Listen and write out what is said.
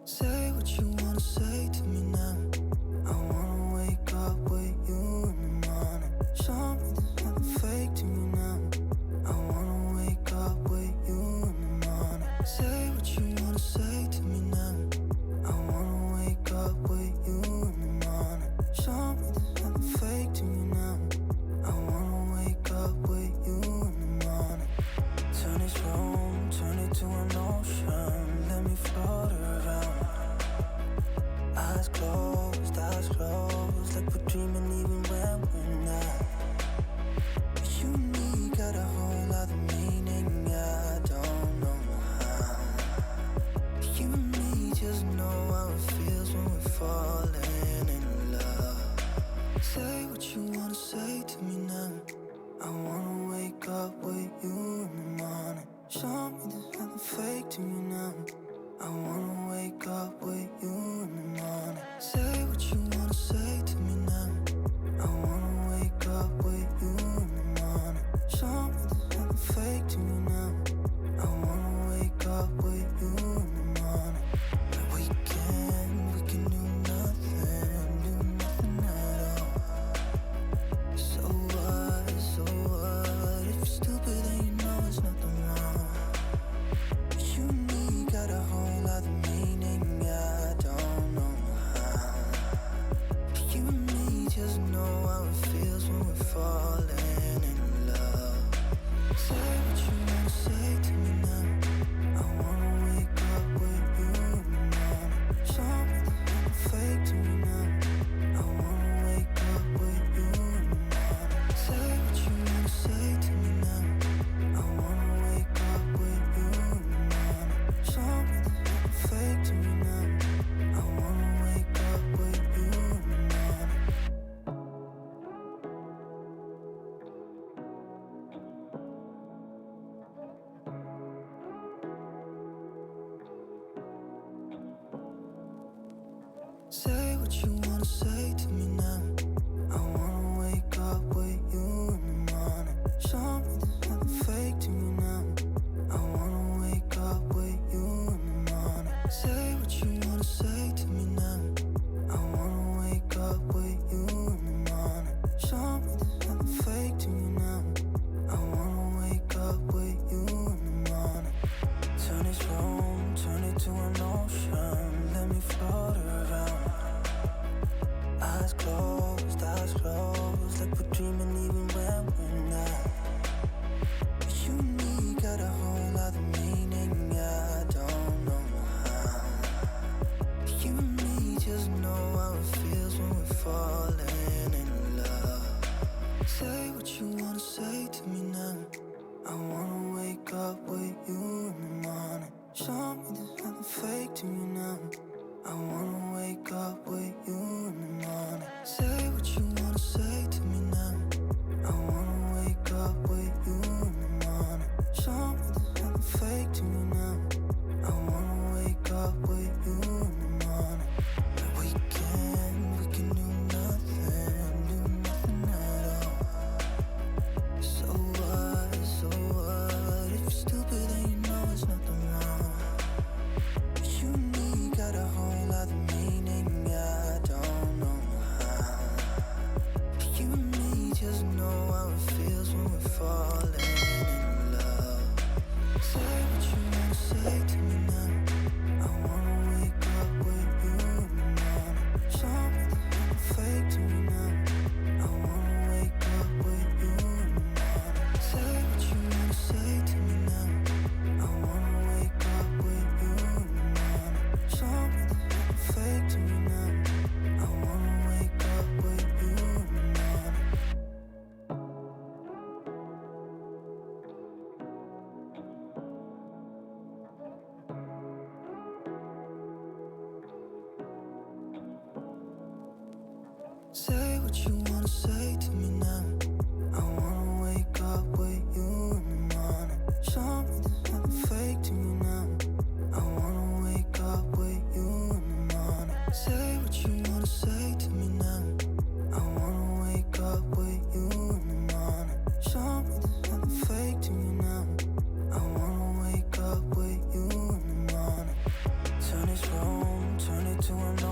Say what you wanna say to me now. I wanna wake up with you in the morning. Show me there's nothing fake to me now. I wanna wake up with you in the morning. Say what you wanna say to me now. I wanna wake up with you in the morning. Show me there's nothing fake to me now. I wanna wake up with you in the morning. Turn this room, turn it to an ocean. Let me float around. Eyes closed, like we're dreaming even when we're not. You and me got a whole other meaning, I don't know how. You and me just know how it feels when we're falling in love. Say what you wanna say to me now. I wanna wake up with you in the morning. Show me there's nothing fake to me now. I wanna wake up with you in the morning. Say what you wanna say to me now. I wanna wake up with you in the morning. Show me there's nothing fake to me now. I wanna wake up with you in the morning. We can do nothing at all. So what, if you're stupid then you know there's nothing wrong. You and me got a whole other meaning, I don't know how. You and me just know how it feels when we're falling in love. Say what you wanna say to me now. I wanna wake up with you in the morning. Show me there's nothing fake to me now. I wanna wake up with you in the morning. Say what you wanna say to me now. I wanna wake up with you in the morning. Show me there's nothing fake to me now. I wanna wake up with you in the morning. Say what you wanna say to me now. I wanna wake up with you in the morning. Show me there's nothing fake to me now. I wanna wake up with you in the morning. Say what you wanna say to me now. I wanna wake up with you in the morning. Show me there's nothing fake to me now. I wanna wake up with you in the morning. Turn this room, turn it to an ocean. Let me float around. Eyes closed, like we're dreaming even when we're not. You and me got a whole other meaning, I don't know how. You and me just know how it feels when we're falling in love. Say what you wanna say to me now. I wanna wake up with you in the morning. Show me there's nothing fake to me now. I wanna wake up with you in the morning. Say what you wanna say to me now. I wanna wake up with you in the morning. Show me there's nothing fake to me now. I wanna wake up with you in the morning. We can do nothing at all. So what, if you're stupid then you know there's nothing wrong. You and me got a whole other meaning, I don't know how. You and me just know how it feels when we're falling in love. Say what you wanna say to me now. I wanna wake up with you in the morning. Show me there's nothing fake to me now. I wanna wake up with you in the morning. Say what you wanna say to me now. I wanna wake up with you in the morning. Show me there's nothing fake to me now. I wanna wake up with you in the morning. Say what you wanna say to me now. I wanna wake up with you in the morning. Show me there's nothing fake to me now. I wanna wake up with you in the morning. Say what you wanna say to me now. I wanna wake up with you in the morning. Show me there's nothing fake to me now. I wanna wake up with you in the morning. Turn this room, to an